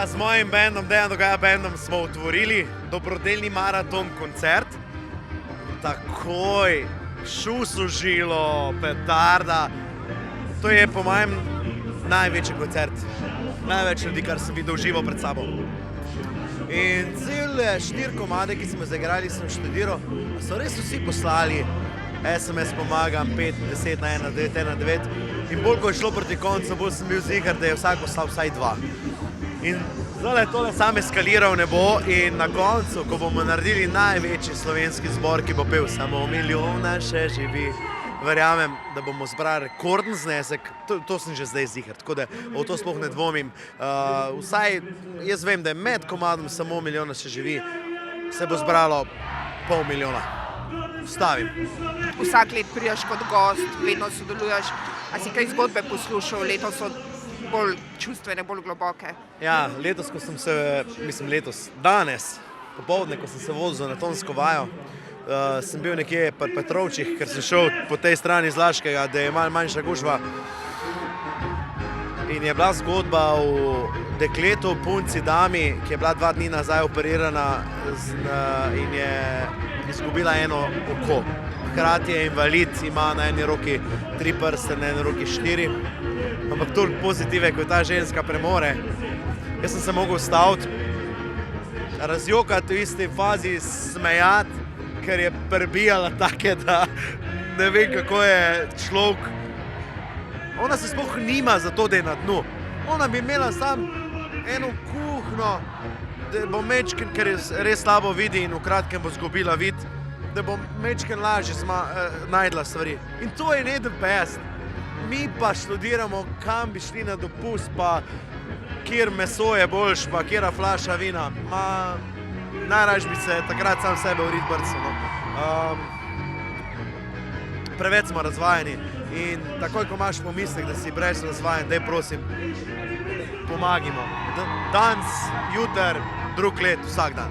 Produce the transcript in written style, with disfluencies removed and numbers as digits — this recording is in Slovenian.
Z mojim bandom, Dejan Dogaja bandom, smo otvorili dobrodelni maraton koncert. Takoj, šus v žilo, petarda. To je po mojem največji koncert. Največ ljudi, kar sem videl živo pred sabo. In cele 4 komade, ki smo zaigrali, sem študiral, so res vsi poslali SMS pomagam 5, 10 na 1, 9, 1, 9. In bolj ko je šlo proti koncu, bolj sem bil ziher, da je vsak poslal vsaj 2. In zdaj je tole sam eskaliral nebo in na koncu, ko bomo naredili največji slovenski zbor, ki bo pel Samo milijona še živi, verjamem, da bomo zbrali rekorden znesek, to sem že zdaj ziher, tako da o to sploh ne dvomim. Vsaj jaz vem, da je med komadom Samo milijona še živi, se bo zbralo $500,000. Stavim. Vsak let prideš kot gost, vedno sodeluješ. A si kaj zgodbe poslušal, letos so bolj čustvene, bolj globoke? Ja, letos, ko sem se, danes, popoldne, ko sem se vozil na tonsko vajo, sem bil nekje pri Petrovčih, ker sem šel po tej strani iz Laškega, da je malo manjša gužva. In je bila zgodba o dekletu, punci, dami, ki je bila 2 dni nazaj operirana in je izgubila eno oko. Hkrati je invalid, ima na eni roki 3 prste, na eni roki 4. Ampak toliko pozitive, ko ta ženska premore. Jaz sem se mogel ustaviti, razjokati v isti fazi, smejati, ker je prebijala take, da ne vem, kako je človek. Ona se sploh nima za to, da je na dnu. Ona bi imela samo eno kuhno, da bo mečken, ker res slabo vidi in v kratkem bo zgubila vid, da bo mečken lažje najdla stvari. In to je ne the best. Mi pa študiramo, kam bi šli na dopust, pa kjer meso je boljš, pa kjera flaša vina. Najraž bi se takrat sam sebe v rit brcel. Preveč smo razvajeni in takoj, ko imaš pomislek, da si preveč razvajen, daj prosim, pomagimo. Danes, jutri, drug let, vsak dan.